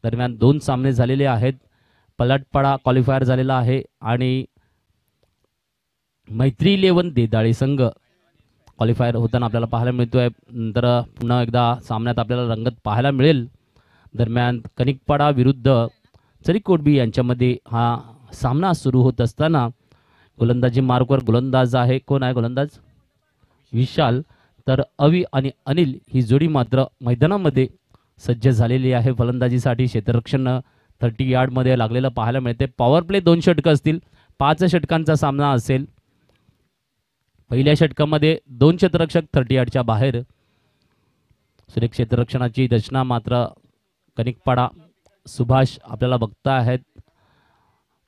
दरम्यान 2 सामने झालेले आहेत. पलटपाडा क्वालिफायर झालेला आहे आणि मैत्री 11 देदाळी संघ क्वालिफायर होताना आपल्याला पाहायला मिळतोय. नंतर पुन्हा एकदा सामन्यात आपल्याला रंगत पाहायला मिळेल. दरम्यान कनिकपाडा विरुद्ध चरीकोटबी यांच्यामध्ये हा सामना सुरू होत असताना गोलंदाजी मार्कवर गोलंदाज आहे. कोण आहे गोलंदाज? विशाल. तर अवी आणि अनिल ही जोडी मात्र मैदानामध्ये सज्ज झालेली आहे फलंदाजीसाठी. क्षेत्ररक्षण 30 यार्डमध्ये लागलेलं पाहायला मिळते. पॉवर प्ले 2 षटकं असतील. 5 षटकांचा सामना असेल. पहिल्या षटकामध्ये 2 क्षेत्ररक्षक 30 यार्डच्या बाहेर. सुरेख क्षेत्ररक्षणाची रचना मात्र कनिकपाडा सुभाष आपल्याला बघता आहेत.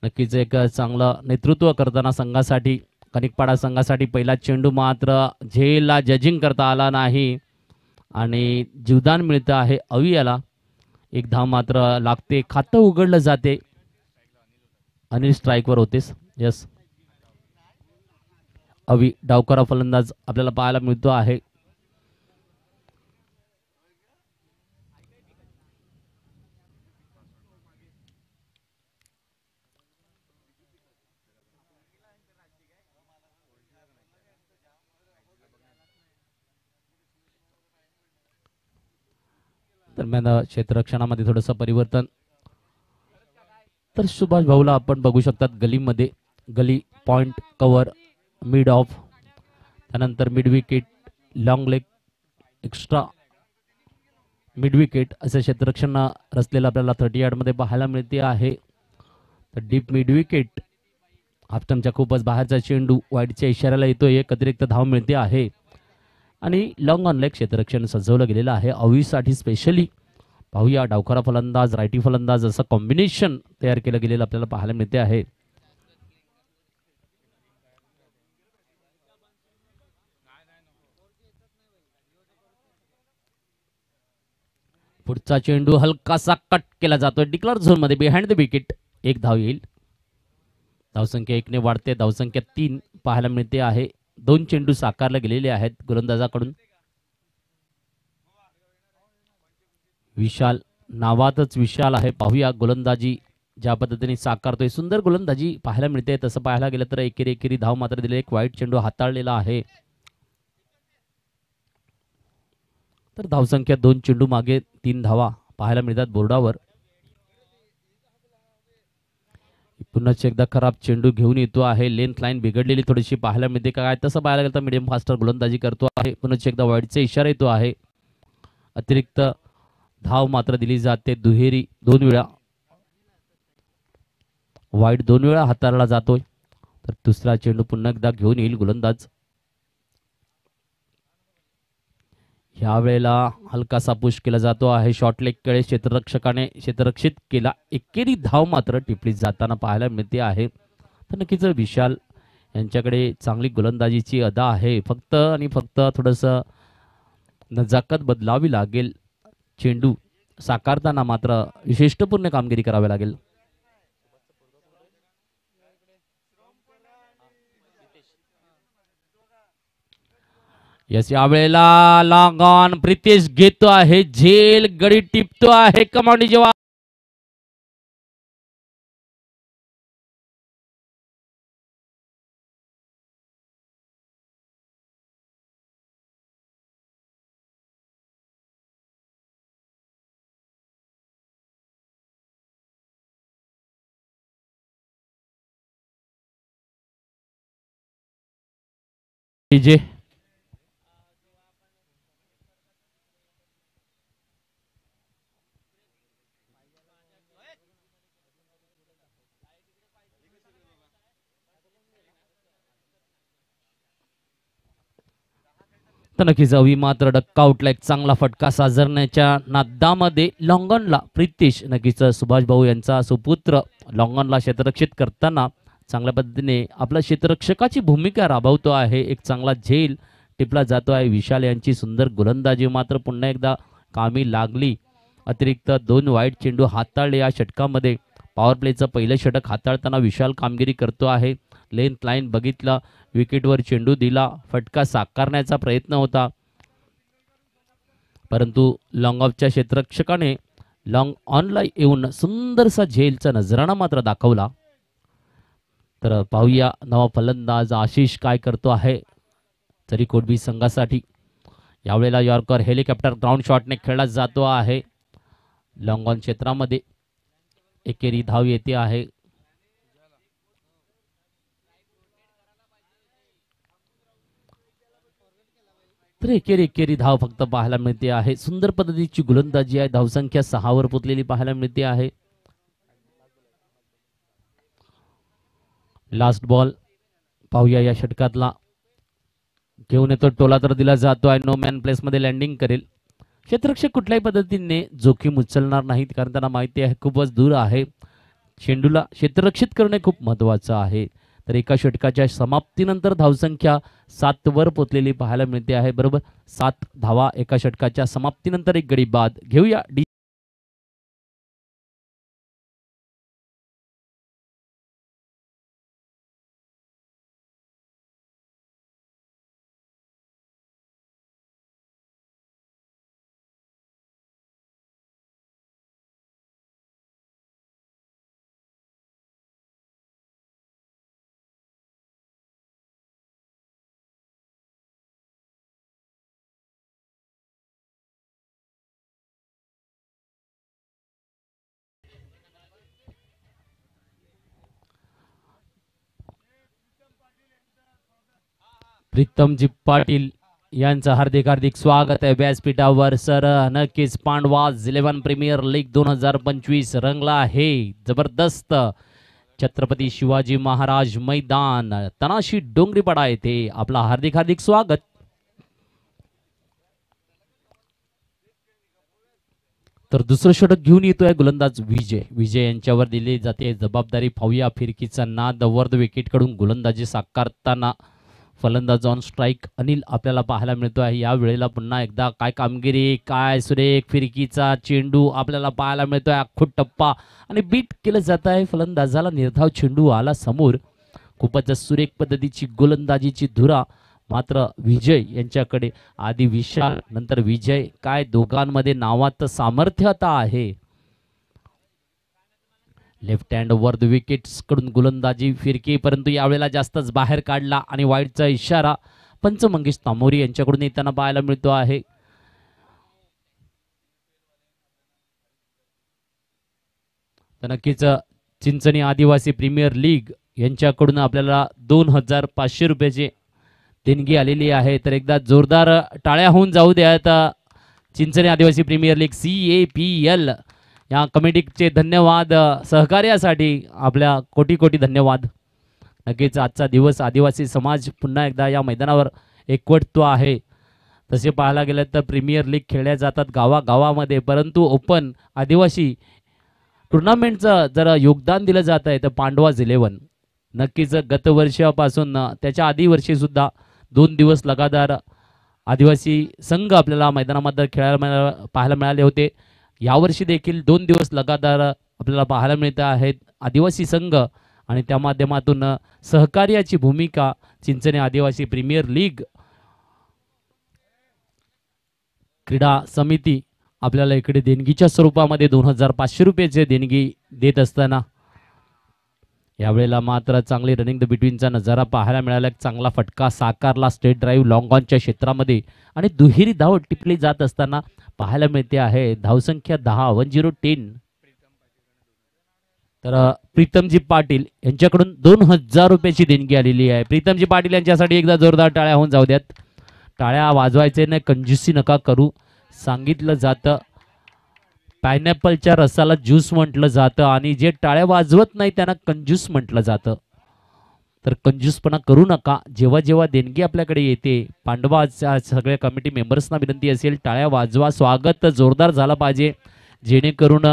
नक्कीच एक चांगलं नेतृत्व करताना संघासाठी कनिकपाडा संघासाठी पहिला चेंडू मात्र झेलला जजिंग करता आला नाही आणि जीवदान मिळतं आहे अवियाला. एक धाव मात्र लागते. खातं उघडलं जाते. अनिल स्ट्राईकवर होतेस. यस, अवी डावकरा फलंदाज आपल्याला पाहायला मिळतो आहे. दरम्यान क्षेत्ररक्षणामध्ये थोडंसं परिवर्तन. तर सुभाष भाऊला आपण बघू शकतात गलीमध्ये. गली पॉइंट कव्हर मिड ऑफ, त्यानंतर mid wicket, long leg, extra mid wicket असं क्षेत्ररक्षण रचलेलं आपल्याला 30 यार्डमध्ये पाहायला मिळते आहे. तर डीप मिड विकेट, हाफस्टंपच्या खूपच बाहेरचा चेंडू वाईडच्या इशाऱ्याला येतोय. एक अतिरिक्त धाव मिळते आहे आणि लॉंग ऑन लेग क्षेत्ररक्षण सजवलं गेलेलं आहे अवीसाठी स्पेशली. पाहूया डावखरा फलंदाज रायटी फलंदाज असं कॉम्बिनेशन तयार केलं गेलेलं आपल्याला पाहायला मिळते आहे. पुढचा चेंडू हलकासा कट केला जातोय डिक्लेअर झोन मध्ये बिहाइंड द विकेट. एक धाव येईल. धावसंख्या 1 ने वाढते. धावसंख्या 3 पाहायला मिळते आहे. 2 चेंडू साकारले गेलेले आहेत गोलंदाजाकडून. विशाल नावातच विशाल आहे. पाहूया गोलंदाजी ज्या पद्धतीने साकारतोय. सुंदर गोलंदाजी पाहायला मिळते. तसं पाहायला गेलं तर एकेरी धाव मात्र दिले. एक वाईट चेंडू हाताळलेला आहे. तर धावसंख्या 2 चेंडू मागे 3 धावा पाहायला मिळतात बोर्डावर. पुन्हा एकदा खराब चेंडू घेऊन येतो आहे. लेंथ लाईन बिघडलेली थोडीशी पाहायला मिळते. काय तसं पाहायला गेलं तर मीडियम फास्टर गोलंदाजी करतो आहे. पुन्हा एकदा वाईडचा इशारा येतो आहे. अतिरिक्त धाव मात्र दिली जाते. दुहेरी 2 वेळा वाईड 2 वेळा हाताळला जातोय. तर दुसरा चेंडू पुन्हा एकदा घेऊन येईल गोलंदाज. ह्या वेळेला हलकासा पुश केला जातो आहे. शॉर्ट लेग कडे क्षेत्ररक्षकाने क्षेत्ररक्षित केला. एकेरी धाव मात्र टिपली जाताना पाहायला मिळते आहे. तर नक्कीच विशाल यांच्याकडे चांगली गोलंदाजीची अदा आहे. फक्त आणि फक्त थोडंसं नजाकत बदलावी लागेल. चेंडू साकारताना मात्र विशिष्टपूर्ण कामगिरी करावी लागेल. यस, यावेळेला लॉंग ऑन प्रितेश घेतो आहे. झेल गडी टिपतो आहे. कमांडी जेव्हा जे तर नक्कीच अवी मात्र डक्काउटला एक चांगला फटका साजरण्याच्या नादामध्ये लॉंगॉनला प्रितेश नक्कीच सुभाष भाऊ यांचा सुपुत्र लॉंगॉनला क्षेत्ररक्षित करताना चांगल्या पद्धतीने आपल्या क्षेत्ररक्षकाची भूमिका राबवतो आहे. एक चांगला झेल टिपला जातो आहे. विशाल यांची सुंदर गोलंदाजी मात्र पुन्हा एकदा कामी लागली. अतिरिक्त 2 वाईट चेंडू हाताळले या षटकामध्ये. पॉवर प्लेचं पहिलं षटक हाताळताना विशाल कामगिरी करतो आहे. लेंथ लाईन बघितला. विकेटवर चेंडू दिला. फटका साकारण्याचा प्रयत्न होता परंतु लॉंग ऑफच्या क्षेत्ररक्षकाने लॉंग ऑनला येऊन सुंदरसा झेलचा नजराणा मात्र दाखवला. तर पाहूया नवा फलंदाज आशिष काय करतो आहे चरीकोटबी संघासाठी. यावेळेला यॉर्कर हेलिकॉप्टर ग्राउंड शॉटने खेळला जातो आहे. लॉंग ऑन क्षेत्रामध्ये एकेरी धाव येते आहे. तर एकेरी धाव फक्त पाहायला मिळते आहे. सुंदर पद्धतीची गोलंदाजी आहे. धावसंख्या 6 वर पोचलेली पाहायला मिळते आहे. लास्ट बॉल पाहूया या षटकातला. घेऊन येतो टोला तर दिला जातो आहे. नो मॅन प्लेस मध्ये लँडिंग करेल. क्षेत्ररक्षक कुठल्याही पद्धतीने जोखीम उचलणार नाहीत कारण त्यांना माहिती आहे खूपच दूर आहे. चेंडूला क्षेत्ररक्षित करणे खूप महत्वाचं आहे. तर एका षटकाच्या समाप्तीनंतर धावसंख्या 7 वर पोचलेली पाहायला मिळते आहे. बरोबर 7 धावा एका षटकाच्या समाप्तीनंतर एक गडी बाद. घेऊया प्रीतमजी पाटील यांचं हार्दिक स्वागत आहे व्यासपीठावर. सर नक्कीच पांडवाज 11 प्रीमियर लीग 2025 रंगला आहे. जबरदस्त छत्रपती शिवाजी महाराज मैदान तनाशी डोंगरीपाडा येथे आपला हार्दिक स्वागत. तर दुसरं षटक घेऊन येतोय गोलंदाज विजय यांच्यावर दिली जाते जबाबदारी. पाहूया फिरकीचा नाद वर्ध विकेट कडून गोलंदाजी साकारताना फलंदाज ऑन स्ट्राइक अनिल आपल्याला पाहायला मिळतो आहे. या वेळेला पुन्हा एकदा काय कामगिरी, काय सुरेख फिरकीचा चेंडू आपल्याला पाहायला मिळतोय. अख्खो टप्पा आणि बीट केलं जात आहे. फलंदाजाला निर्धाव चेंडू आला समोर. खूपच सुरेख पद्धतीची गोलंदाजीची धुरा मात्र विजय यांच्याकडे. आधी विशाल नंतर विजय. काय दोघांमध्ये नावात सामर्थ्य आता आहे. लेफ्ट हँड वर्ध विकेट्स कडून गोलंदाजी फिरकी परंतु यावेळेला जास्तच बाहेर काढला आणि वाईडचा इशारा पंच मंगेश तामोरी यांच्याकडून येताना पाहायला मिळतो आहे. तर नक्कीच चिंचणी आदिवासी प्रीमियर लीग यांच्याकडून आपल्याला 2500 रुपयाची देणगी आलेली आहे. तर एकदा जोरदार टाळ्या होऊन जाऊ द्यात चिंचणी आदिवासी प्रीमियर लीग CAPL या कमिटीचे धन्यवाद. सहकार्यासाठी आपल्या कोटी धन्यवाद. नक्कीच आजचा दिवस आदिवासी समाज पुन्हा एकदा या मैदानावर एकवटतो आहे. तसे पाहायला गेलं तर प्रीमियर लीग खेळल्या जातात गावागावामध्ये परंतु ओपन आदिवासी टुर्नामेंटचं जर योगदान दिलं जात आहे तर पांडवाज 11 नक्कीच गत वर्षापासून त्याच्या आधी वर्षी सुद्धा 2 दिवस लगातार आदिवासी संघ आपल्याला मैदानामध्ये खेळायला पाहायला मिळाले होते. यावर्षी देखील 2 दिवस लगातार आपल्याला पाहायला मिळत आहेत आदिवासी संघ आणि त्या माध्यमातून सहकार्याची भूमिका चिंचणी आदिवासी प्रीमियर लीग क्रीडा समिती आपल्याला इकडे देणगीच्या स्वरूपामध्ये 2500 रुपयाचे देणगी देत असताना यावेळेला मात्र चांगली रनिंग द बिटवीनचा नजारा पाहायला मिळाला. एक चांगला फटका साकारला स्ट्रेट ड्राईव्ह लॉंग ऑनच्या क्षेत्रामध्ये आणि दुहेरी धाव टिपली जात असताना पाहायला मिळते आहे. धावसंख्या 10 तर प्रीतमजी पाटील यांच्याकडून 2000 रुपयाची देणगी आलेली आहे. प्रीतमजी पाटील यांच्यासाठी एकदा जोरदार टाळ्या होऊन जाऊ द्यात. टाळ्या वाजवायचे नाही, कंजूसी नका करू. सांगितलं जातं पायनॅपलच्या रसाला ज्यूस म्हटलं जातं आणि जे टाळ्या वाजवत नाही त्यांना कंजूस म्हटलं जातं. तर कंजूसपणा करू नका. जेव्हा जेव्हा देणगी आपल्याकडे येते पांडवाच्या सगळ्या कमिटी मेंबर्सना विनंती असेल टाळ्या वाजवा. स्वागत जोरदार झालं पाहिजे जेणेकरून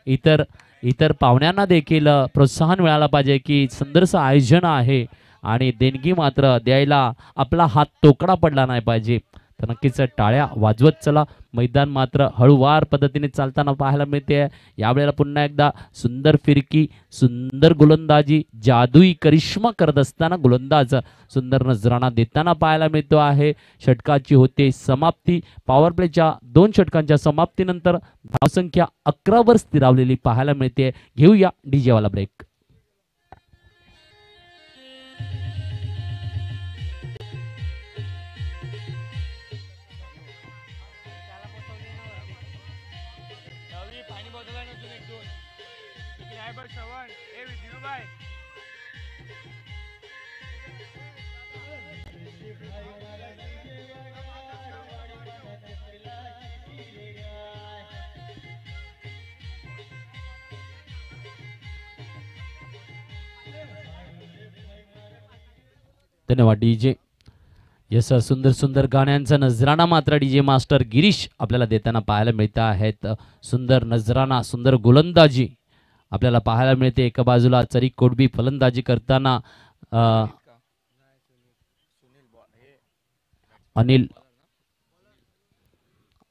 इतर पाहुण्यांना देखील प्रोत्साहन मिळाला पाहिजे की सुंदरसं आयोजन आहे आणि देणगी मात्र द्यायला आपला हात तोकडा पडला नाही पाहिजे. तर नक्कीच टाळ्या वाजवत चला. मैदान मात्र हळूवार पद्धतीने चालताना पाहायला मिळते. यावेळेला पुन्हा एकदा सुंदर फिरकी, सुंदर गोलंदाजी, जादुई करिश्मा करत असताना गोलंदाज सुंदर नजराणा देताना पाहायला मिळतो आहे. षटकाची होते समाप्ती. पॉवर प्लेच्या 2 षटकांच्या समाप्तीनंतर धावसंख्या 11 वर स्थिरावलेली पाहायला मिळते. घेऊया डीजे वाला ब्रेक. धन्यवाद डीजे. यस, सुंदर सुंदर गाण्यांचा नजराणा मात्र डीजे मास्टर गिरीश आपल्याला देताना पाहायला मिळत आहेत. सुंदर नजराणा, सुंदर गोलंदाजी आपल्याला पाहायला मिळते. एका बाजूला चरिक कोडबी फलंदाजी करताना अनिल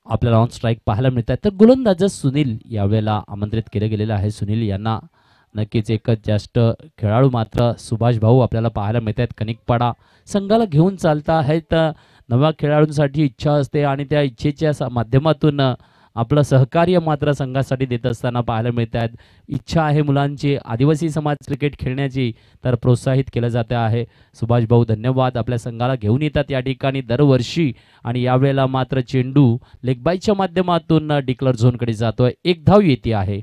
आपल्याला ऑन स्ट्राईक पाहायला मिळत आहे. तर गोलंदाज सुनील यावेळेला आमंत्रित केले गेलेले आहे. सुनील यांना नक्कीच एक ज्येष्ठ खेळाडू मात्र सुभाष भाऊ आपल्याला पाहायला मिळत आहेत. कनिकपाडा संघाला घेऊन चालता आहेत. नव्या खेळाडूंसाठी इच्छा असते आणि त्या इच्छेच्या माध्यमातून आपलं सहकार्य मात्र संघासाठी देत असताना पाहायला मिळत आहेत. इच्छा आहे मुलांची आदिवासी समाज क्रिकेट खेळण्याची, तर प्रोत्साहित केलं जाते आहे. सुभाष भाऊ धन्यवाद. आपल्या संघाला घेऊन येतात या ठिकाणी दरवर्षी आणि यावेळेला मात्र चेंडू लेगबाईच्या माध्यमातून डिक्लर झोनकडे जातोय. 1 धाव येते आहे.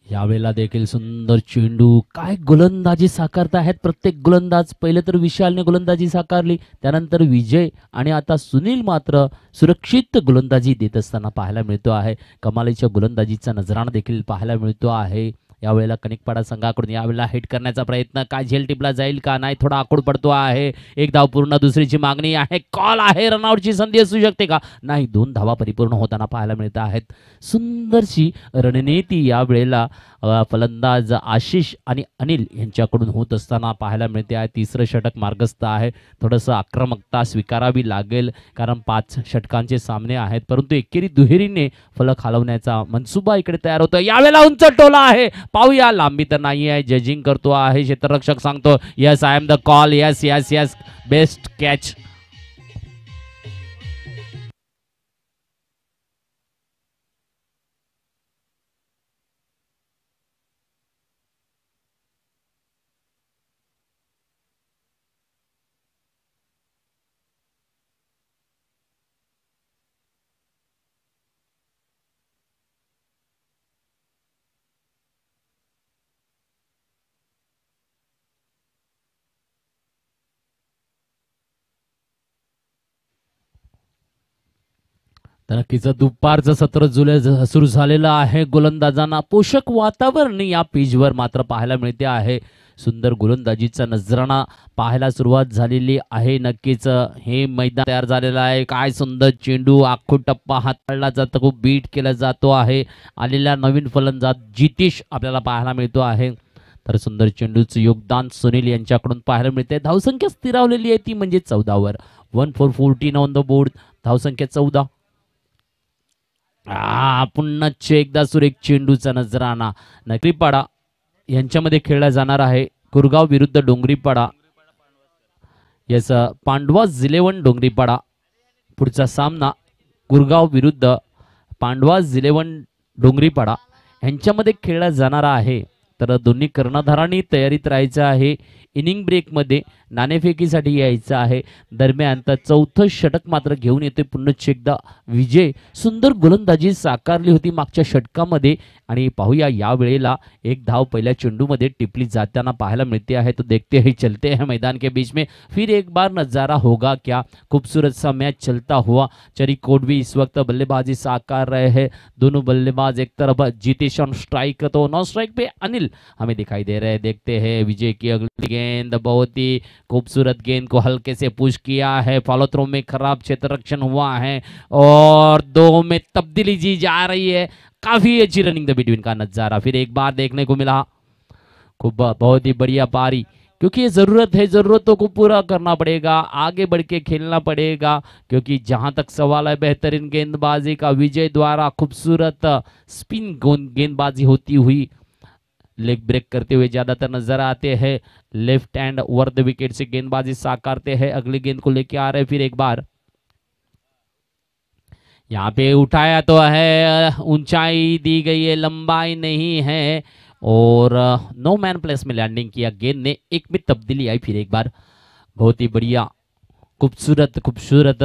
यावेळेला देखील सुंदर चेंडू, काय गोलंदाजी साकारत आहेत प्रत्येक गोलंदाज. पहिले तर विशालने गोलंदाजी साकारली, त्यानंतर विजय आणि आता सुनील मात्र सुरक्षित गोलंदाजी देत असताना पाहायला मिळतो आहे. कमालीच्या गोलंदाजीचा नजराणा देखील पाहायला मिळतो आहे. यावेळेला कनिकपाडा संघाकडून यावेळेला हिट करण्याचा प्रयत्न, काय झेल टिपला जाईल का नाही, थोडा आखूड पडतो आहे. 1 धाव पूर्ण, दुसरीची मागणी आहे, कॉल आहे, रनआउटची संधी असू शकते का नाही. 2 धावा परिपूर्ण होताना पाहायला मिळत आहेत. सुंदरशी रणनीती यावेळेला फलंदाज आशिष आणि अनिल यांच्याकडून होत असताना पाहायला मिळते आहे. 3रं षटक मार्गस्थ आहे. थोडंसं आक्रमकता स्वीकारावी लागेल कारण 5 षटकांचे सामने आहेत, परंतु एकेरी दुहेरीने फलक हलवण्याचा मनसुबा इकडे तयार होतो. यावेळेला उंच टोला आहे, पाहूया. लांबी तर नाही आहे, जजिंग करतो आहे क्षेत्ररक्षक, सांगतो yes I am the call, yes yes yes, best catch. तर नक्कीच दुपारचं सत्र जुलै सुरू झालेलं आहे. गोलंदाजांना पोषक वातावरण या पिचवर मात्र पाहायला मिळते आहे. सुंदर गोलंदाजीचा नजराणा पाहायला सुरुवात झालेली आहे. नक्कीच हे मैदान तयार झालेलं आहे. काय सुंदर चेंडू, आखूड टप्पा हाताळला जातो, खूप बीट केला जातो आहे. आलेला नवीन फलंदाज जितेश आपल्याला पाहायला मिळतो आहे. तर सुंदर चेंडूचं योगदान सुनील यांच्याकडून पाहायला मिळते. धावसंख्या स्थिरावलेली आहे ती म्हणजे 14 वर. 1 for 14 ऑन द बोर्ड. धावसंख्या 14. पुन्हा एकदा सुरेख चेंडूचा नजराणा. नकलीपाडा यांच्यामध्ये खेळला जाणार आहे. कुरगाव विरुद्ध डोंगरीपाडा. यस, पांडवाज 11 डोंगरीपाडा. पुढचा सामना कुरगाव विरुद्ध पांडवाज 11 डोंगरीपाडा यांच्यामध्ये खेळला जाणार आहे. तर दोन्ही कर्णधारांनी तयारीत राहायचं आहे. इनिंग ब्रेकमध्ये नाणेफेकीसाठी यायचं आहे. दरम्यान तर चौथं षटक मात्र घेऊन येते पुन्हा एकदा विजय. सुंदर गोलंदाजी साकारली होती मागच्या षटकामध्ये आणि पाहूया या वेळेला एक धाव पहिल्या चेंडूमध्ये टिपली जाताना पाहायला मिळते आहे. तो देखते ही चलते हैं मैदान के बीच में फिर एक बार नजारा होगा क्या। खूबसूरत सा मैच चलता हुआ चरीकोट भी इस वक्त बल्लेबाजी साकार रहे हैं। दोनों बल्लेबाज एक तरफ जीतेश ऑन स्ट्राइक तो नॉन स्ट्राइक पे अनिल हमें दिखाई दे रहे हैं। देखते हैं विजय की अगली गेंद, बहुत ही खूबसूरत गेंद को हल्के से पुश किया है। फॉलो थ्रो में खराब क्षेत्र रक्षण हुआ है और 2 में तब्दीली जी जा रही है। काफी अच्छी रनिंग द बिटवीन का नजारा फिर एक बार देखने को मिला। खूब बहुत ही बढ़िया पारी, क्योंकि ये जरूरत है, जरूरतों को पूरा करना पड़ेगा, आगे बढ़ के खेलना पड़ेगा। क्योंकि जहां तक सवाल है बेहतरीन गेंदबाजी का, विजय द्वारा खूबसूरत स्पिन गेंदबाजी होती हुई लेग ब्रेक करते हुए ज्यादातर नजर आते हैं। Left hand over the wicket से गेंदबाजी साकारते हैं। अगली गेंद को लेके आ रहे फिर एक बार, यहाँ पे उठाया तो है, ऊंचाई दी गई है, लंबाई नहीं है और नो मैन प्लेस में लैंडिंग किया। गेंद ने एक में तब्दीली आई फिर एक बार। बहुत ही बढ़िया खूबसूरत खूबसूरत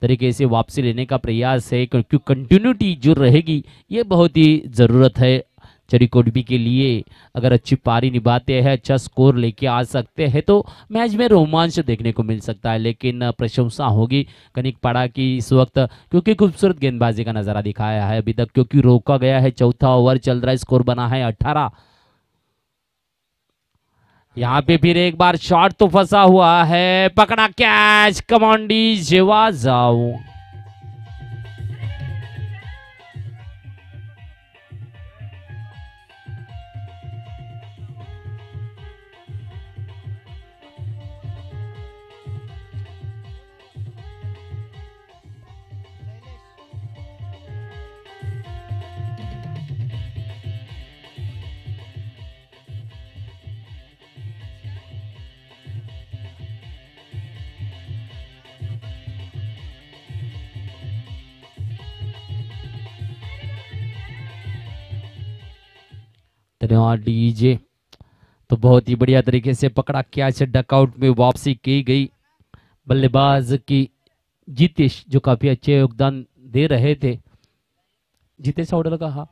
तरीके से वापसी लेने का प्रयास है, क्योंकि कंटिन्यूटी जो रहेगी ये बहुत ही ज़रूरत है चरीकोट के लिए। अगर अच्छी पारी निभाते हैं, अच्छा स्कोर लेके आ सकते हैं तो मैच में रोमांच देखने को मिल सकता है। लेकिन प्रशंसा होगी कनिकपाड़ा की इस वक्त, क्योंकि खूबसूरत गेंदबाजी का नज़ारा दिखाया है अभी तक, क्योंकि रोका गया है। चौथा ओवर चल रहा है, स्कोर बना है 18। यहाँ पे फिर एक बार शॉट तो फंसा हुआ है, पकड़ा कैच, कमांडी जेवा जाओ। धन्यवाद डीजे। तो बहुत ही बढ़िया तरीके से पकड़ा कैच, डकआउट में वापसी की गई। बल्लेबाज की जीतेश जो काफी अच्छे योगदान दे रहे थे। जीतेश आउट का, हाँ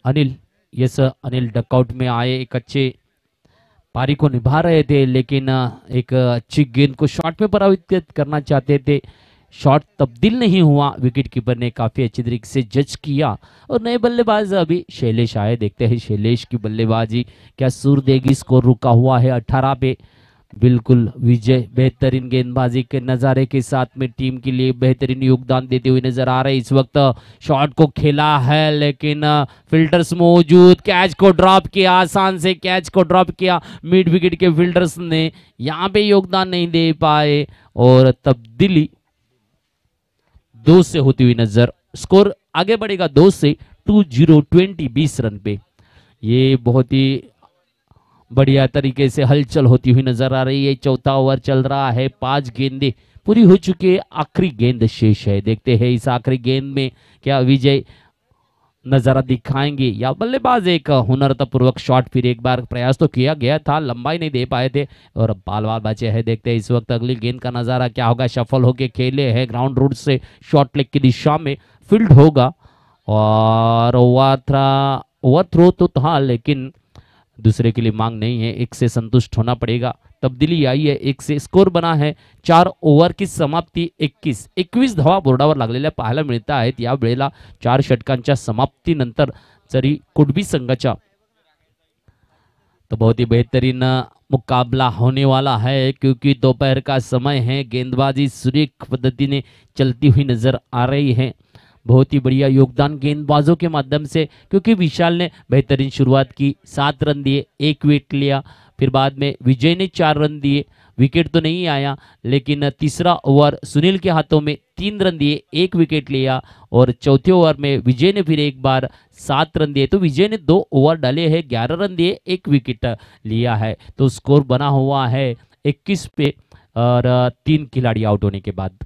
अनिल, यस अनिल डकआउट में आए, एक अच्छे पारी को निभा रहे थे, लेकिन एक अच्छी गेंद को शॉट में परावर्तित करना चाहते थे। शॉट तब्दील नहीं हुआ, विकेट कीपर ने काफी अच्छी तरीके से जज किया और नए बल्लेबाज अभी शैलेश आए। देखते हैं शैलेश की बल्लेबाजी क्या सूर देगी। स्कोर रुका हुआ है 18 पे। बिल्कुल विजय बेहतरीन गेंदबाजी के नज़ारे के साथ में टीम के लिए बेहतरीन योगदान देते हुए नजर आ रहे। इस वक्त शॉट को खेला है, लेकिन फिल्डर्स मौजूद, कैच को ड्रॉप किया, आसान से कैच को ड्रॉप किया। मिड विकेट के फिल्डर्स ने यहाँ पे योगदान नहीं दे पाए और तब्दीली 2 से होती हुई नजर। स्कोर आगे बढ़ेगा 2 से 20 रन पे। ये बहुत ही बढ़िया तरीके से हलचल होती हुई नजर आ रही है। चौथा ओवर चल रहा है, 5 गेंदें पूरी हो चुकी है, आखिरी गेंद शेष है। देखते हैं इस आखिरी गेंद में क्या विजय नजारा दिखाएंगे या बल्लेबाज एक हुनरतापूर्वक शॉट। फिर एक बार प्रयास तो किया गया था, लंबाई नहीं दे पाए थे और बाल बाल बचे हैं। देखते हैं इस वक्त अगली गेंद का नजारा क्या होगा। सफल होके खेले हैं, ग्राउंड रूट से शॉर्ट लेग की दिशा में फील्ड होगा और ओवर थ्रो तो था, लेकिन दूसरे के लिए मांग नहीं है, 1 से संतुष्ट होना पड़ेगा। तब्दीली आई है 1 से, स्कोर बना है 4 ओव्हर की समाप्ती 21 धावा बोर्डावर लागलेल्या पाहायला मिळत आहेत या वेळेला। 4 षटकांच्या समाप्तीनंतर जरी कुडबी संघाच्या तो बहुत ही बेहतरीन मुकाबला होने वाला है, क्योंकि दोपहर का समय है। गेंदबाजी सुरेख पद्धति ने चलती हुई नजर आ रही है। बहुत ही बढ़िया योगदान गेंदबाजों के माध्यम से, क्योंकि विशाल ने बेहतरीन शुरुआत की, 7 रन दिए, 1 विकेट लिया। फिर बाद में विजय ने 4 रन दिए, विकेट तो नहीं आया, लेकिन तीसरा ओवर सुनील के हाथों में 3 रन दिए, 1 विकेट लिया और चौथे ओवर में विजय ने फिर एक बार 7 रन दिए। तो विजय ने 2 ओवर डाले हैं, 11 रन दिए, 1 विकेट लिया है। तो स्कोर बना हुआ है 21 पे और 3 खिलाड़ी आउट होने के बाद।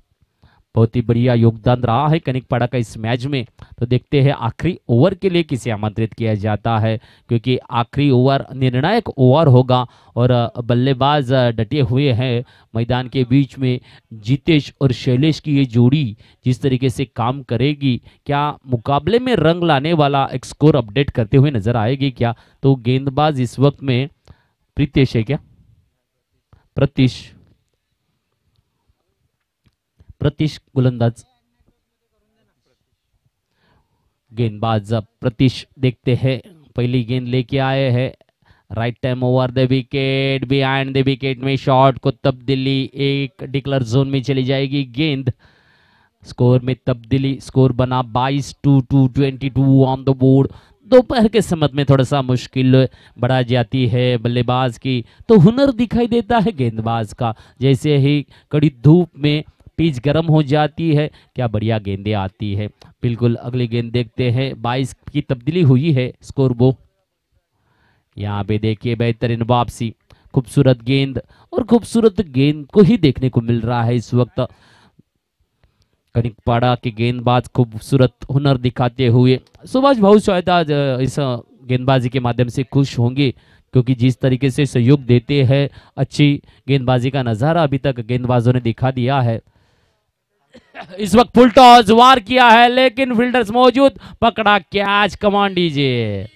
बहुत ही बढ़िया योगदान रहा है कनिकपाड़ा का इस मैच में। तो देखते हैं आखिरी ओवर के लिए किसे आमंत्रित किया जाता है, क्योंकि आखिरी ओवर निर्णायक ओवर होगा और बल्लेबाज डटे हुए हैं मैदान के बीच में। जितेश और शैलेश की ये जोड़ी जिस तरीके से काम करेगी, क्या मुकाबले में रंग लाने वाला एक स्कोर अपडेट करते हुए नजर आएगी क्या? तो गेंदबाज इस वक्त में प्रीतेश है क्या? प्रतीश गोलंदाज, गेंदबाज प्रतीश देखते हैं पहली गेंद लेके आए हैं। Right time over the wicket, behind the wicket में शॉट को तब्दीली, एक डिक्लेयर जोन में चली जाएगी गेंद। स्कोर में तब्दीली, स्कोर बना 22-22 ऑन द बोर्ड। दोपहर के समय में थोड़ा सा मुश्किल बढ़ा जाती है बल्लेबाज की, तो हुनर दिखाई देता है गेंदबाज का। जैसे ही कड़ी धूप में पिच गर्म हो जाती है, क्या बढ़िया गेंदें आती है। बिल्कुल अगली गेंद देखते हैं। 22 की तब्दीली हुई है स्कोर वो। यहाँ पे देखिए बेहतरीन वापसी, खूबसूरत गेंद, और खूबसूरत गेंद को ही देखने को मिल रहा है इस वक्त। कनिकपाड़ा के गेंदबाज खूबसूरत हुनर दिखाते हुए। सुभाष भाऊ शायद आज इस गेंदबाजी के माध्यम से खुश होंगे, क्योंकि जिस तरीके से सहयोग देते हैं, अच्छी गेंदबाजी का नजारा अभी तक गेंदबाजों ने दिखा दिया है। इस वक्त फुल टॉस वार किया है, लेकिन फील्डर्स मौजूद, पकड़ा कैच, कमान दीजिए।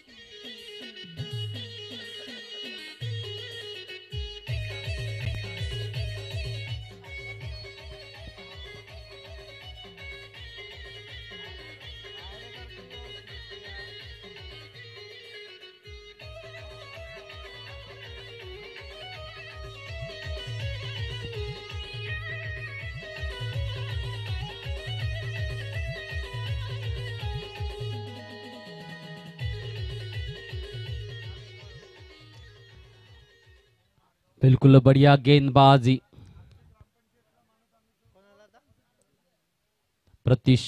बिल्कुल बढ़िया गेंदबाजी प्रतीश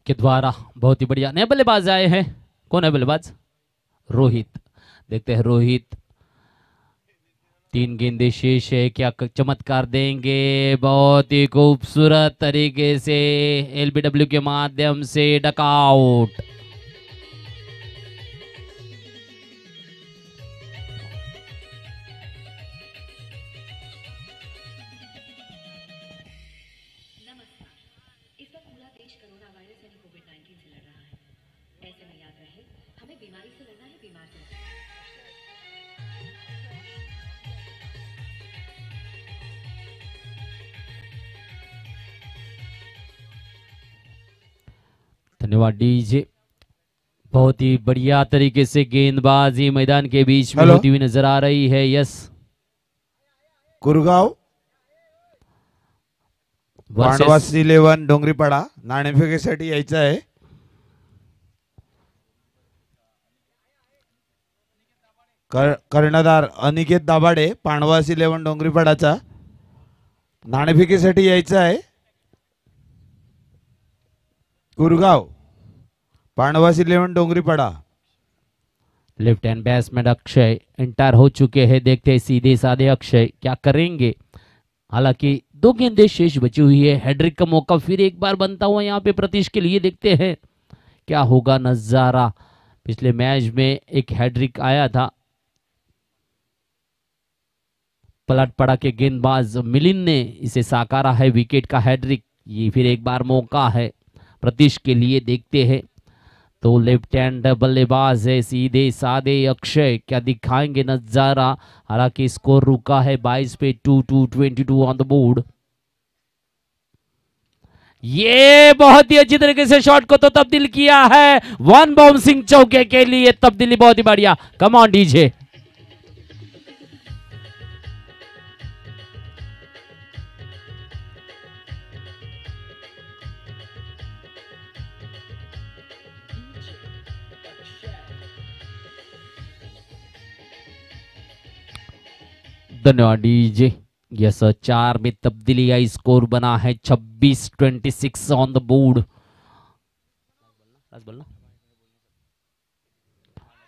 के द्वारा, बहुत ही बढ़िया। नए बल्लेबाज आए हैं, कौन है बल्लेबाज? रोहित। देखते हैं रोहित, 3 गेंदे शेष है, क्या चमत्कार देंगे? बहुत ही खूबसूरत तरीके से एलबीडब्ल्यू के माध्यम से डकआउट। धन्यवाद डीजे। बहुत ही बढ़िया तरीके से गेंदबाजी मैदान के बीच में होती हुई नजर आ रही है। यस, कुरगाव पांडवास 11 डोंगरीपाडा नाणेफेकीसाठी यायचं आहे। कर्णधार अनिकेत दाभाडे पांडवास 11 डोंगरीपाडाचा नाणेफेकीसाठी यायचं आहे। कुरगाव पांडवास 11 डोंगरीपाड़ा। लेफ्ट हैंड बैट्समैन अक्षय इंटायर हो चुके हैं। देखते हैं सीधे साधे अक्षय क्या करेंगे। हालांकि 2 गेंदें शेष बची हुई है। हैड्रिक का मौका फिर एक बार बनता हुआ यहाँ पे प्रतीश के लिए। देखते हैं क्या होगा नजारा। पिछले मैच में एक हैड्रिक आया था, पलटपड़ा के गेंदबाज मिलिंद ने इसे साकारा है, विकेट का हैड्रिक। ये फिर एक बार मौका है प्रतीश के लिए। देखते हैं तो लेफ्ट हैंड बल्लेबाज है सीधे साधे अक्षय, क्या दिखाएंगे नजारा। हालांकि स्कोर रुका है 22 पे 22 ऑन द बोर्ड। ये बहुत ही अच्छी तरीके से शॉट को तो तब्दील किया है, 1 बाउंसिंग चौके के लिए तब्दीली बहुत ही बढ़िया। Come on DJ. धन्यवाद डीजे। यस, 4 में तब्दीली आई, स्कोर बना है 26-26 ऑन द बोर्ड।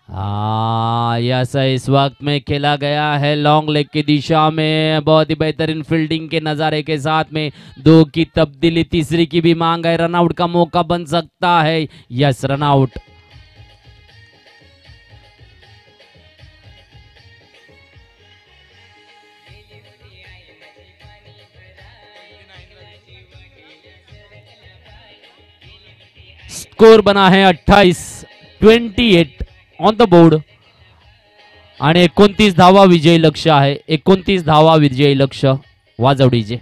यस इस वक्त में खेला गया है लॉन्ग लेग की दिशा में, बहुत ही बेहतरीन फील्डिंग के नज़ारे के साथ में 2 की तब्दीली, तीसरी की भी मांग है, रनआउट का मौका बन सकता है। Yes run out. स्कोर बना है 28 ऑन द बोर्ड आणि 29 धावा विजयी लक्ष आहे, 29 धावा विजयी लक्ष वाजवडीचे।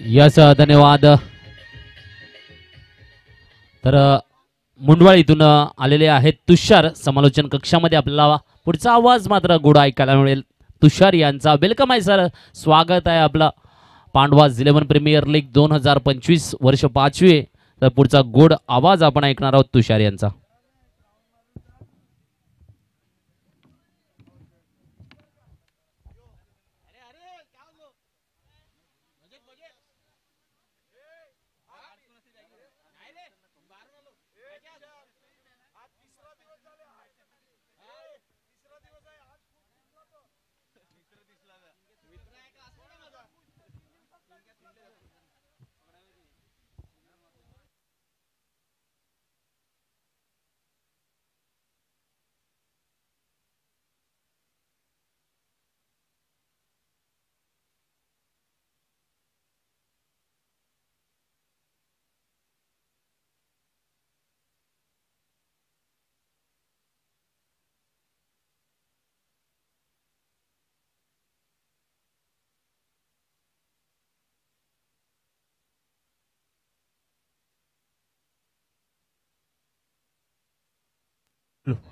यस धन्यवाद। तर मुंडवाळीतून आलेले आहेत तुषार समालोचन कक्षामध्ये। आपल्याला पुढचा आवाज मात्र गोड ऐकायला मिळेल तुषार यांचा। वेलकम आहे सर, स्वागत आहे आपलं पांडवाज 11 प्रीमियर लीग 2025 वर्ष 5वे। तर पुढचा गोड आवाज आपण ऐकणार आहोत तुषार यांचा।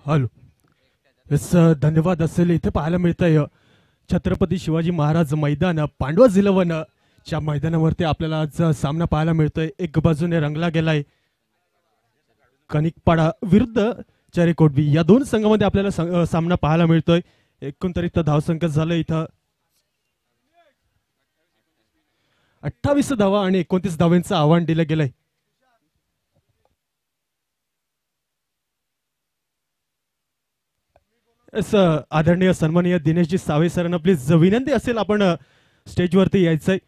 हॅलो यस धन्यवाद। असेल इथे पाहायला मिळत आहे छत्रपती शिवाजी महाराज मैदान पांडवाज 11 च्या मैदानावरती आपल्याला आज सामना पाहायला मिळतोय। एक बाजूने रंगला गेलाय कनिकपाडा विरुद्ध चरेकोटबी, या दोन संघामध्ये आपल्याला सामना पाहायला मिळतोय। एकंदरीत धावसंख्या झालं इथं 28 धावा आणि 29 धावांचं आव्हान दिलं गेलंय। आदरणीय सन्माननीय दिनेशजी सावे सरांना प्लीज विनंती असेल आपण स्टेजवरती यायचंय।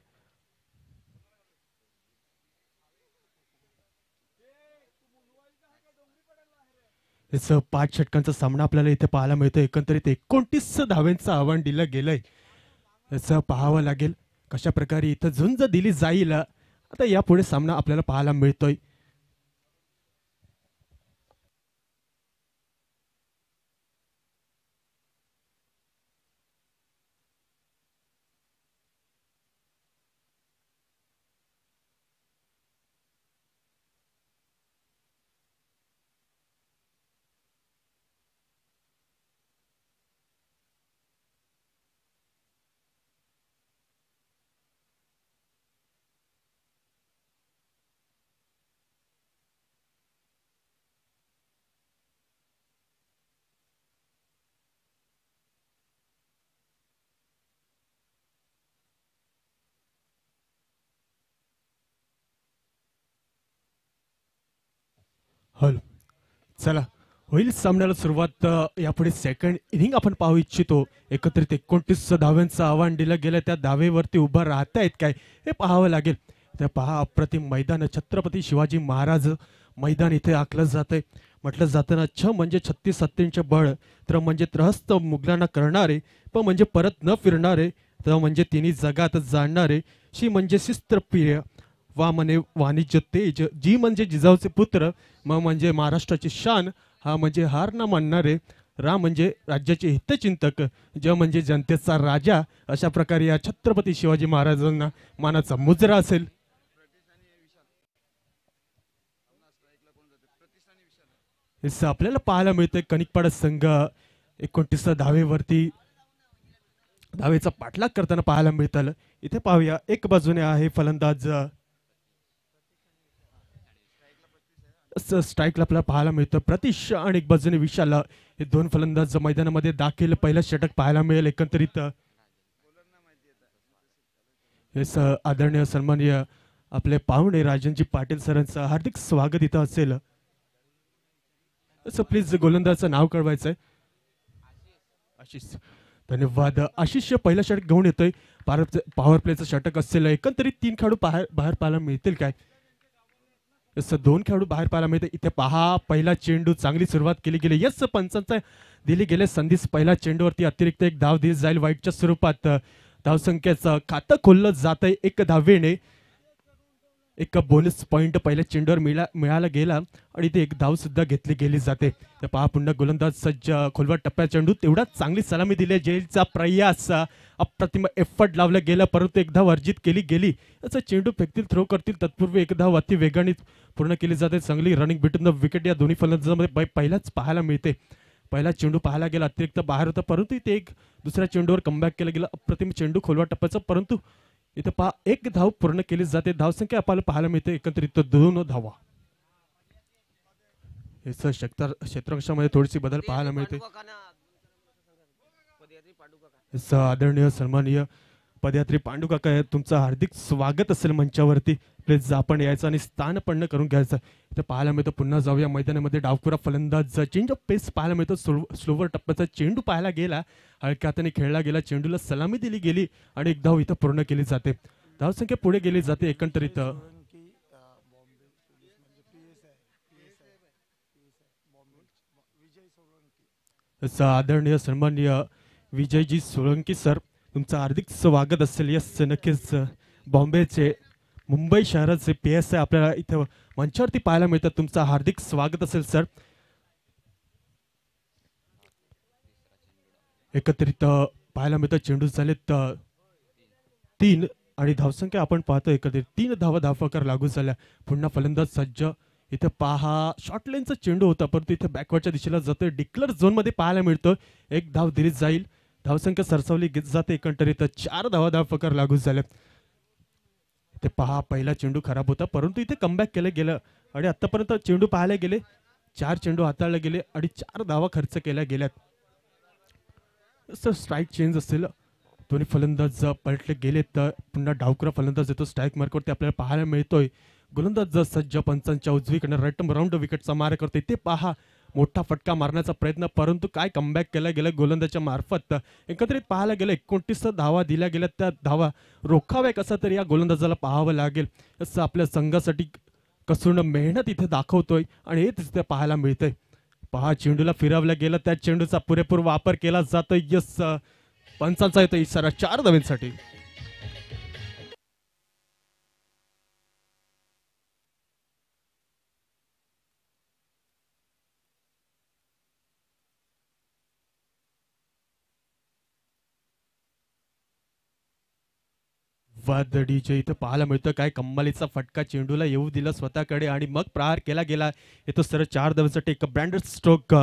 इस 5 षटकांचा सामना आपल्याला इथे पाहायला मिळतो। एकंदरीत 29 धावांचं आव्हान दिलं गेलंय। याचं पाहावं लागेल कशा प्रकारे इथं झुंज दिली जाईल। आता यापुढे सामना आपल्याला पाहायला मिळतोय। हॅलो चला होईल सामन्याला सुरुवात। यापुढे सेकंड इनिंग आपण पाहू इच्छितो। एकत्रित 29 धाव्यांचं आव्हान दिलं गेलं, त्या धावेवरती उभं राहतायत काय हे पाहावं लागेल। तर पहा अप्रतिम मैदान छत्रपती शिवाजी महाराज मैदान इथे आखलं जातंय। म्हटलं जातं ना छ म्हणजे 36 सत्तेंचे बळ, त्र म्हणजे त्रहस्त मुघलांना करणारे, प म्हणजे परत न फिरणारे, त म्हणजे तिन्ही जगात जाणणारे, शी म्हणजे शिस्तप्रिय, वा म्हणे वाणिज्य तेज, जी म्हणजे जिजाऊचे पुत्र, म म्हणजे महाराष्ट्राची शान, हा म्हणजे हार न मानणारे, रा म्हणजे राज्याचे हितचिंतक, ज म्हणजे जनतेचा राजा। अशा प्रकारे या छत्रपती शिवाजी महाराजांना मानाचा मुजरा असेल। असं आपल्याला पाहायला मिळतंय कनिकपाडा संघ 29 धावेवरती धावेचा पाठलाग करताना पाहायला मिळतं. इथे पाहूया एक बाजूने आहे फलंदाज स्ट्राईकला आपल्याला पाहायला मिळतं प्रतीश आणि एक बाजूने विशाल हे दोन फलंदाज मैदानामध्ये दाखल. पहिलं षटक पाहायला मिळेल एकंदरीत. हे आदरणीय सन्माननीय आपले पाहुणे राजनजी पाटील सरांचं हार्दिक स्वागत इथं असेल. असं प्लीज गोलंदाजचं नाव कळवायचंय. आशिष, धन्यवाद. आशिष पहिलं षटक घेऊन येतोय. पॉवर प्लेचं षटक असेल. एकंदरीत 3 खेळाडू बाहेर पाहायला मिळतील काय? असं 2 खेळाडू बाहेर पाहायला मिळते. इथे पहा पहिला चेंडू चांगली सुरुवात केली गेली. यस पंचांचा दिली गेले संधीस. पहिल्या चेंडूवरती अतिरिक्त एक धाव दिली जाईल वाईटच्या स्वरूपात. धावसंख्येचं खातं खोललं जात आहे 1 धावेने. एक बोनस पॉइंट पहिल्या चेंडूवर मिळाला गेला आणि ते 1 धाव सुद्धा घेतली गेली जाते. तर पहा पुन्हा गोलंदाज सज्ज. खोलवर टप्प्या चेंडू तेवढाच चांगली सलामी दिली. जेलचा प्रयास अप्रतिम एफर्ट लावला गेला परंतु 1 धाव अर्जित केली गेली. असं चेंडू फेकतील थ्रो करतील तत्पूर्वी 1 धाव अति वेगाने पूर्ण केली जाते. चांगली रनिंग बिटवीन द विकेट या दोन्ही फलंदाजांमध्ये पहिलाच पाहायला मिळते. पहिला चेंडू पाहायला गेला अतिरिक्त बाहेर होता परंतु इथे दुसऱ्या चेंडूवर कमबॅक केलं गेलं. अप्रतिम चेंडू खोलवा टप्प्याचा परंतु इथे पहा 1 धाव पूर्ण केली जाते. धावसंख्या आपल्याला पाहायला मिळते एकत्रित 2 धावा. हे क्षेत्ररक्षणामध्ये थोडीशी बदल पाहायला मिळते. आदरणीय सन्माननीय पदयात्री पांडू काका तुमचं हार्दिक स्वागत असेल मंचावरती. प्लीज आपण यायचं आणि स्थानपन्न करून घ्यायचं. इथे पाहायला मिळतं. पुन्हा जाऊया मैदानामध्ये. डावखुरा फलंदाज चेंज ऑफ पेस पाहायला मिळतं. स्लोवर टप्प्याचा चेंडू पाहायला गेला. हलक्या हाताने खेळला गेला. चेंडूला सलामी दिली गेली आणि 1 धाव इथं पूर्ण केली जाते. धावसंख्या पुढे गेली जाते एकंदरीत. आदरणीय सन्माननीय विजयजी सोळंकी सर तुमचं हार्दिक स्वागत असेल. यस नक्कीच. बॉम्बेचे मुंबई शहराचे PSI आपल्याला इथे मंचावरती पाहायला मिळतात. तुमचं हार्दिक स्वागत असेल सर. एकत्रित पाहायला मिळतं. चेंडू झालेत 3 आणि धावसंख्या आपण पाहतो एकत्रित 3 धावफलक लागू झाल्या. पुन्हा फलंदाज सज्ज. इथे पहा शॉर्ट लेनचा चेंडू होता परंतु इथे बॅकवर्डच्या दिशेला जातोय. डिक्लेअर झोन मध्ये पाहायला मिळतं. 1 धाव दिली जाईल. धावसंख्या सरसावली जाते एकंदरीत 4 धावफलक लागू झाले. ते पहा पहिला चेंडू खराब होता परंतु इथे कमबॅक केलं गेलं आणि आतापर्यंत चेंडू पाहायला गेले 4 चेंडू हाताळले गेले आणि 4 धावा खर्च केल्या गेल्यात. स्ट्राईक चेंज असेल. दोन्ही फलंदाज पलटले गेले तर पुन्हा डावखुरा फलंदाज येतो स्ट्राईक मार्कवरती आपल्याला पाहायला मिळतोय. गोलंदाज सज्ज पंचांच्या उजवीकडे राऊंड विकेटचा मार करते. ते पहा मोठा फटका मारण्याचा प्रयत्न परंतु काय कमबॅक केला गेला गोलंदाजच्या मार्फत. एकत्रित पाहायला गेलं 29 धावा दिल्या गेल्या. त्या धावा रोखाव्या कसा तरी या गोलंदाजाला पाहावं लागेल. असं आपल्या संघासाठी कसून मेहनत इथे दाखवतोय आणि हे तिथे पाहायला मिळतंय. पहा चेंडूला फिरवलं गेलं त्या चेंडूचा पुरेपूर वापर केला जातोय. यस पंचांचा येतो इशारा 4 धावांसाठी. वादडीचे इथं पाहायला मिळतं. काय कम्मालीचा फटका चेंडूला येऊ दिला स्वतःकडे आणि मग प्रहार केला गेला. येतो सर 4 धावांसाठी एक ब्रँडेड स्ट्रोक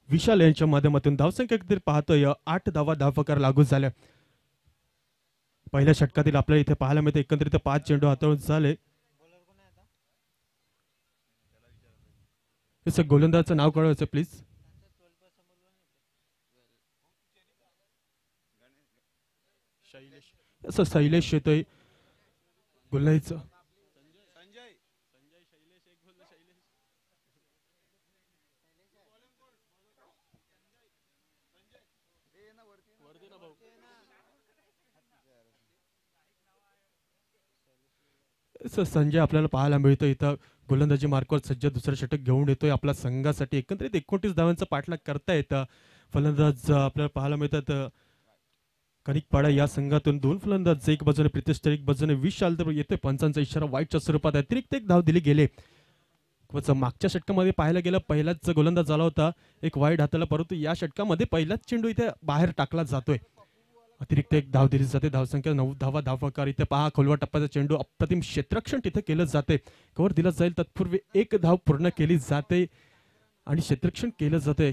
विशाल यांच्या माध्यमातून. धावसंख्या किती पाहतोय 8 धावफलक लागू झाल्या. पहिल्या षटकातील आपल्याला इथे पाहायला मिळतं एकंदरीत 5 चेंडू हाताळून झाले. गोलंदाजचं नाव कळवायचं प्लीज. शैलेश येतोय गोलंदाजीचं. संजय आपल्याला पाहायला मिळतं इथं गोलंदाजी मार्कवर सज्ज. दुसरं षटक घेऊन येतोय आपल्या संघासाठी. एकंदरीत 29 धावांचा पाठलाग करता येतं. फलंदाज आपल्याला पाहायला मिळतात कनिकपाडा या संघातून 2 फलंदाज. एक बाजूने प्रितेश तर एक बाजूने विशाल. तर येतोय पंचांचा इशारा वाईटच्या स्वरूपात. अतिरिक्त 1 धाव दिली गेले. मागच्या षटकामध्ये पाहायला गेलं पहिलाच गोलंदाज झाला होता एक वाईट हाताला परंतु या षटकामध्ये पहिलाच चेंडू इथे बाहेर टाकला जातोय. अतिरिक्त एक धाव दिली जाते. धावसंख्या 9 धावा. धावफलकार इथे पहा खोलवा टप्प्याचा चेंडू अप्रतिम क्षेत्ररक्षण तिथे केलं जाते. कव्हर दिलं जाईल तत्पूर्वी एक धाव पूर्ण केली जाते आणि क्षेत्ररक्षण केलं जाते.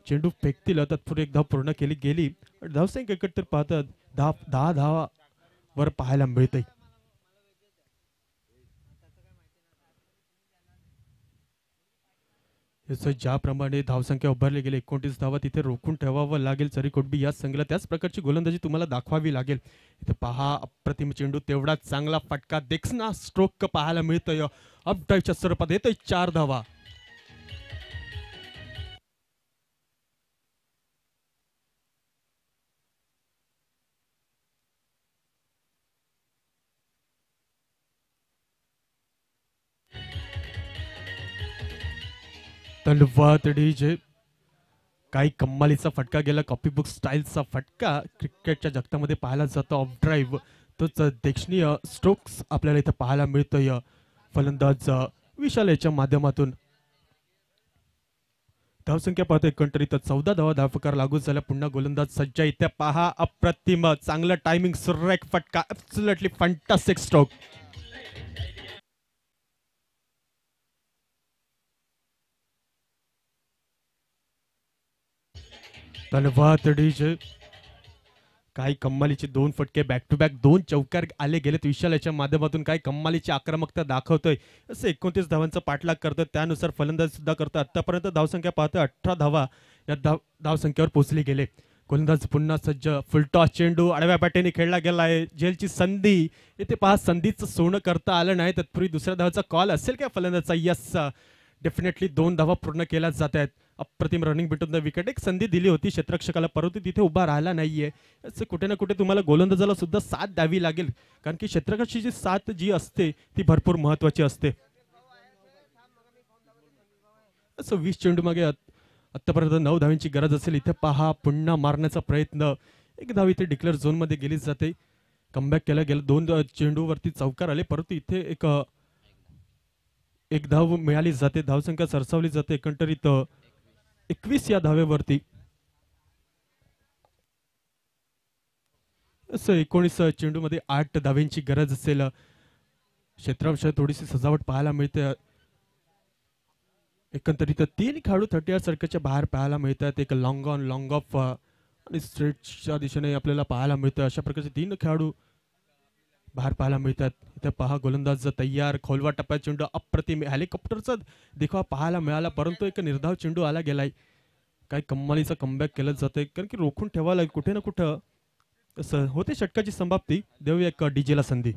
चेंडू फेकतील तत्पूर्वी एक धाव पूर्ण केली गेली. धावसंख्या एकत्र पाहतात 10 धावावर पाहायला मिळते. ज्याप्रमाणे धावसंख्या उभारली गेली 29 धावा तिथे रोखून ठेवावं लागेल चरीकोटबी या संघाला. त्याच प्रकारची गोलंदाजी तुम्हाला दाखवावी लागेल. इथे पहा अप्रतिम चेंडू तेवढा चांगला फटका देखना स्ट्रोक पाहायला मिळतोय. अप ड्राईव्हच्या स्वरूपात येतोय 4 धावा. धन्यवाद डीजे. काही कम्मालीचा फटका गेला. कॉपी बुक स्टाईलचा फटका क्रिकेटच्या जगतामध्ये पाहायला जातो. ऑफ ड्राईव्ह तोच देखणीय स्ट्रोक्स आपल्याला इथं पाहायला मिळतोय. फलंदाज विशाल याच्या माध्यमातून धावसंख्या पाहतो एकंदरीत 14 धावा. धावफकार लागू झाला. पुन्हा गोलंदाज सज्ज. इथे पहा अप्रतिम चांगलं टायमिंग सुरेख फटका. Absolutely fantastic stroke. धन्यवाद डीजे. काही कम्मालीचे 2 फटके बॅक टू बॅक 2 चौकार आले गेलेत विशाल याच्या माध्यमातून. काही कम्मालीची आक्रमकता दाखवतोय. असं 29 धावांचा पाठलाग करतोय. त्यानुसार फलंदाज सुद्धा करतोय. आतापर्यंत धावसंख्या पाहतोय 18 धावा या धावसंख्येवर पोहोचली गेले. गोलंदाज पुन्हा सज्ज. फुलटॉस चेंडू आडव्या पाट्याने खेळला गेला आहे. जेलची संधी. इथे पहा संधीचं सोनं करता आलं नाही. तत्पूर्वी दुसऱ्या धावाचा कॉल असेल का फलंदाजचा? यस, डेफिनेटली 2 धावा पूर्ण केल्या जात आहेत. अप्रतिम रनिंग बिटून द विकेट. एक संधी दिली होती क्षेत्ररक्षकाला परंतु तिथे उभा राहिला नाहीये. असं कुठे ना कुठे तुम्हाला गोलंदाजाला सुद्धा साथ द्यावी लागेल कारण की क्षेत्ररक्षकाची साथ जी असते ती भरपूर महत्वाची असते. असं 20 चेंडू मागे आतापर्यंत 9 धावांची गरज असेल. इथे पहा पुन्हा मारण्याचा प्रयत्न. एक धाव इथे डिक्लेअर झोन मध्ये गेली जाते. कमबॅक केला गेला. 2 चेंडूवरती चौकार आले परंतु इथे एक धाव मिळाली जाते. धावसंख्या सरसावली जाते एकंदरीत 21 या धावेवरती. असं 19 चेंडू मध्ये 8 धाव्यांची गरज असेल. क्षेत्रांशात थोडीशी सजावट पाहायला मिळते. एकंदरीत 3 खेळाडू 30 सर्कलच्या बाहेर पाहायला मिळतात. एक लॉंग ऑन लॉंग ऑफ आणि स्ट्रेटच्या दिशेने आपल्याला पाहायला मिळतं. अशा प्रकारचे 3 खेळाडू बाहेर पाहायला मिळतात. इथे पहा गोलंदाज तयार. खोलवा टप्प्यात चेंडू अप्रतिम. हेलिकॉप्टरचा देखा पाहायला मिळाला परंतु एक निर्धाव चेंडू आला गेलाय. काही कम्मालीचा कमबॅक केलं जातंय कारण की रोखून ठेवायला कुठे ना कुठं असं होते. षटकाची समाप्ती. देऊया एक डीजेला संधी.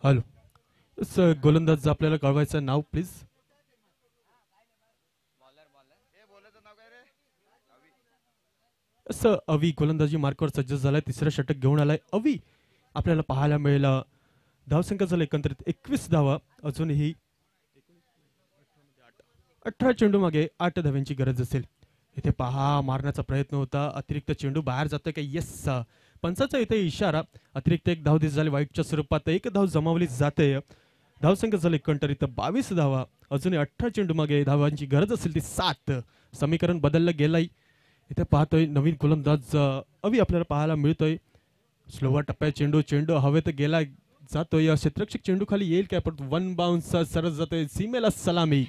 हॅलो, गोलंदाज आपल्याला कळवायचं नाव प्लीज. असं अवी गोलंदाजी मार्कवर सज्ज झालाय. तिसरं षटक घेऊन आलाय अवी. आपल्याला पाहायला मिळेल. धावसंख्या झाला एकंदरीत 21 धावा. अजूनही 18 चेंडू मागे 8 धाव्यांची गरज असेल. इथे पहा मारण्याचा प्रयत्न होता. अतिरिक्त चेंडू बाहेर जातोय का? येस, पंचाचा इथे इशारा. अतिरिक्त एक धाव दिस झाली वाईटच्या स्वरूपात. एक धाव जमावली जाते. धावसंख्या झाली एकंदरीत 22 धावा. अजूनही 18 चेंडू मागे धावांची गरज असेल ती 7. समीकरण बदललं गेलंय. इथे पाहतोय नवीन गोलंदाज अवी आपल्याला पाहायला मिळतोय. स्लोवा टप्प्यात चेंडू चेंडू हवेत गेला जातोय. क्षेत्ररक्षक चेंडू खाली येईल काय पण 1 बाउन्स सरस जातोय. सीमेला सलामी.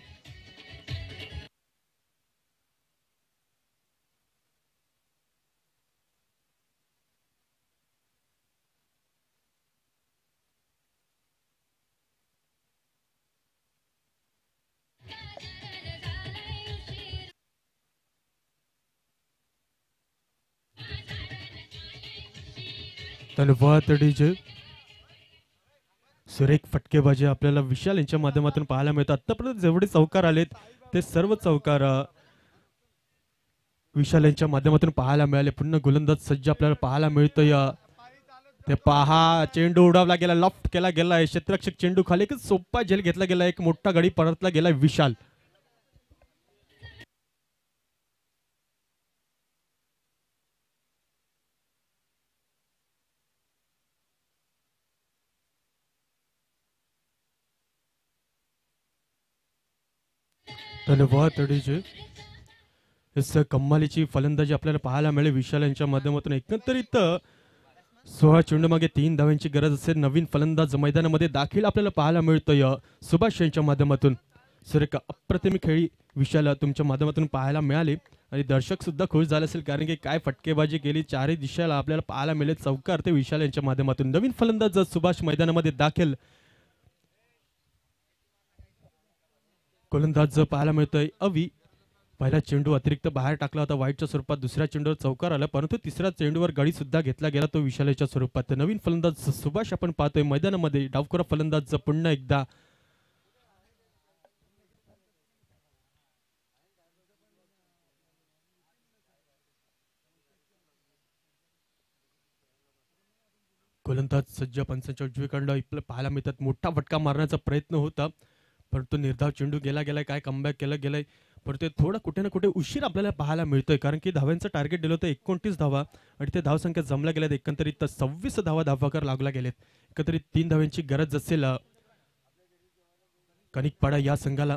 धन्यवाद डीजे. सुरेख फटकेबाजी आपल्याला विशाल यांच्या माध्यमातून पाहायला मिळतात. आतापर्यंत जेवढे चौकार आलेत ते सर्व चौकार विशाल यांच्या माध्यमातून पाहायला मिळाले. पुन्हा गोलंदाज सज्ज आपल्याला पाहायला मिळतोय. ते पहा चेंडू उडावला गेला. लॉफ्ट केला गेलाय. क्षेत्ररक्षक चेंडू खाली एक सोपा झेल घेतला गेला. एक मोठा गडी परतला गेला विशाल. धन्यवाद डीजे. कम्मालीची फलंदाजी आपल्याला पाहायला मिळेल विशाल यांच्या माध्यमातून. एकंदरीत 16 चेंडूमागे 3 धावांची गरज असेल. नवीन फलंदाज मैदानामध्ये दाखल आपल्याला पाहायला मिळतोय सुभाष यांच्या माध्यमातून. सुरेख अप्रतिम खेळी विशाल तुमच्या माध्यमातून पाहायला मिळाली आणि दर्शक सुद्धा खुश झाले असेल, कारण की काय फटकेबाजी केली चारही दिशेला आपल्याला पाहायला मिळेल चौकार ते विशाल यांच्या माध्यमातून. नवीन फलंदाज सुभाष मैदानामध्ये दाखल. गोलंदाज पाहायला मिळतोय अवी. पहिला चेंडू अतिरिक्त बाहेर टाकला होता वाईटच्या स्वरूपात. दुसऱ्या चेंडूवर चौकार आला, परंतु तिसऱ्या चेंडूवर गडी सुद्धा घेतला गेला, तो विशालाच्या स्वरूपात. नवीन फलंदाज सुभाष आपण पाहतोय मैदानामध्ये. डावखोरा फलंदाज पुन्हा एकदा. गोलंदाज सज्ज पंचांच्या उजवीकडं आपल्याला पाहायला मिळतात. मोठा फटका मारण्याचा प्रयत्न होता, परंतु निर्धाव चेंडू गेला गेलाय. काय कमबॅक केलं गेलंय, परंतु थोडं कुठे ना कुठे उशीर आपल्याला पाहायला मिळतोय, कारण की धाव्यांचं टार्गेट दिलं होतं 29 धावा आणि ते धावसंख्या जमल्या गेल्यात. एकंदरीत 26 धावा धावाकर लागला गेलेत. एकंदरीत 3 धाव्यांची गरज असेल कनिकपाडा या संघाला.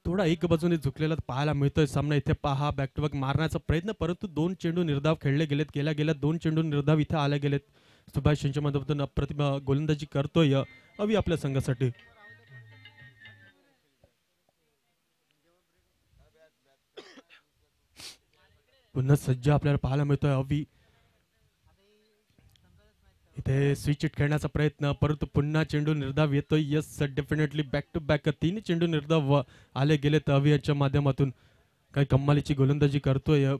थोडा एक बाजूने झुकलेला पाहायला मिळतोय सामना. इथे पहा बॅक टू बॅक मारण्याचा प्रयत्न, परंतु 2 चेंडू निर्धाव खेळले गेलेत. गेल्या 2 चेंडू निर्धाव इथे आले गेलेत. सुभाष यांच्या माध्यमातून अप्रतिम गोलंदाजी करतोय अवी आपल्या संघासाठी. पुन्हा सज्ज आपल्याला पाहायला मिळतोय अवी. इथे स्विच हिट खेळण्याचा प्रयत्न, परंतु पुन्हा चेंडू निर्धाव येतोय. Yes definitely back to back 3 चेंडू निर्धाव आले गेलेत अवी यांच्या माध्यमातून. काही कमालीची गोलंदाजी करतोय.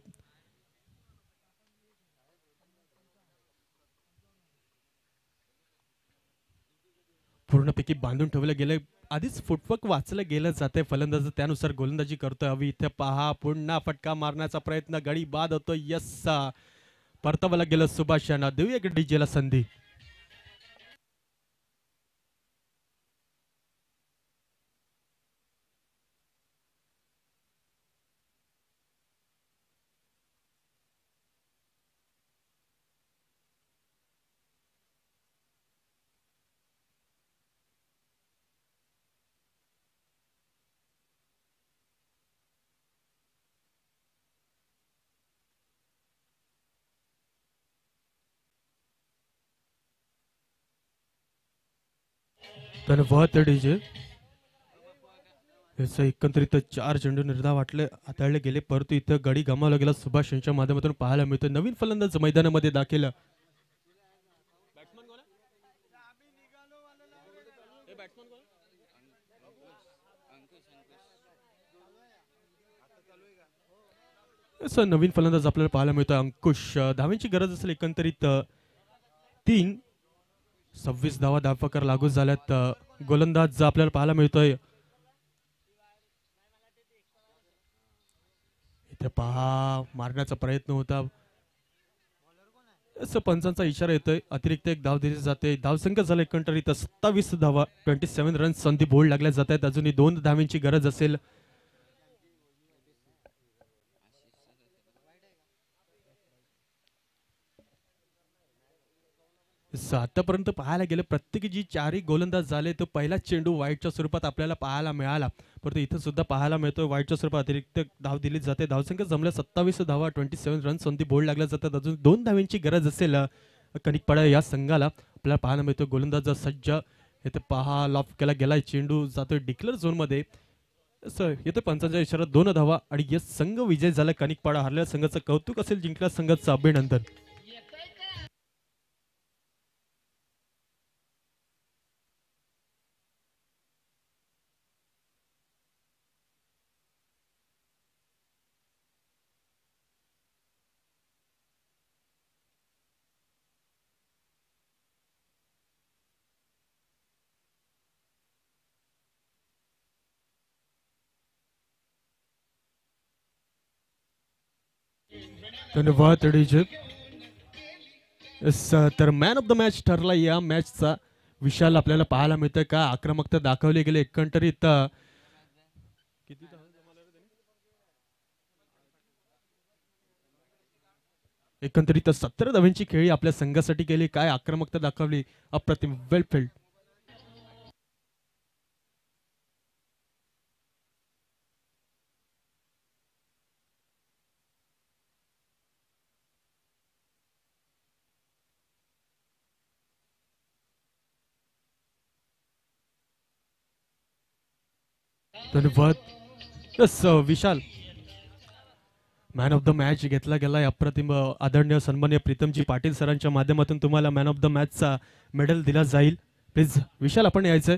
पूर्णपैकी बांधून ठेवलं गेलं, आधीच फुटवर्क वाचलं गेलं जाते फलंदाज, त्यानुसार गोलंदाजी करतोय अवी. इथे पहा पुन्हा फटका मारण्याचा प्रयत्न, गडी बाद होतोय. यस परतावाला गेलं सुभाष यांना. देऊया डीजेला संधी. धन्यवाद डीजे. एकंदरीत 4 चेंडू निर्धाव हाताळले गेले, परंतु इथं गडी गमावला गेला सुभाष यांच्या माध्यमातून पाहायला मिळतो. नवीन फलंदाज मैदानामध्ये दाखल. नवीन फलंदाज आपल्याला पाहायला मिळतो अंकुश. धावांची गरज असेल एकंदरीत 3. 26 धावा धावफकर लागू झाल्यात. गोलंदाज आपल्याला पाहायला मिळतोय. इथे पहा मारण्याचा प्रयत्न होता, पंचांचा इशारा येतोय. अतिरिक्त 1 धाव दिली जाते. धावसंख्या झाला एकंदरीत 27 धावा. 27 रन्स संधी बोर्ड लागल्या जात आहेत. अजूनही 2 धावांची गरज असेल. आतापर्यंत पाहायला गेलं प्रत्येकी जी 4 गोलंदाज झाले, तो पहिला चेंडू वाईटच्या स्वरूपात आपल्याला पाहायला मिळाला, परंतु इथं सुद्धा पाहायला मिळतोय वाईटच्या स्वरूपात अतिरिक्त धाव दिली जाते. धावसंख्या जमल्या 27 धावा. 27 रन संधी बोर्ड लागल्या जातात. अजून 2 धावांची गरज असेल कनिकपाडा या संघाला. आपल्याला पाहायला मिळतोय गोलंदाज सज्ज. इथे पहा लॉफ केला गेलाय. चेंडू जातोय डिक्लेअर झोन मध्ये. येथे पंचांचा इशारा 2 धावा आणि यस संघ विजय झाला. कनिकपाडा हरलेल्या संघाचं कौतुक असेल, जिंकल्या संघाचं अभिनंदन. धन्यवाद डीजे. तर मॅन ऑफ द मॅच ठरला या मॅचचा. विशाल आपल्याला पाहायला मिळतोय का आक्रमकता दाखवली गेली. एकंदरीत एकंदरीत 17 धावांची खेळी आपल्या संघासाठी केली. काय आक्रमकता दाखवली, अप्रतिम. वेल फील्ड. धन्यवाद. Yes Vishal, man of the match घेतला गेलाय. अप्रतिम आदरणीय सन्मान्य प्रीतमजी पाटील सरांच्या माध्यमातून तुम्हाला मॅन ऑफ द मॅचचा मेडल दिला जाईल. प्लीज विशाल आपण यायचंय.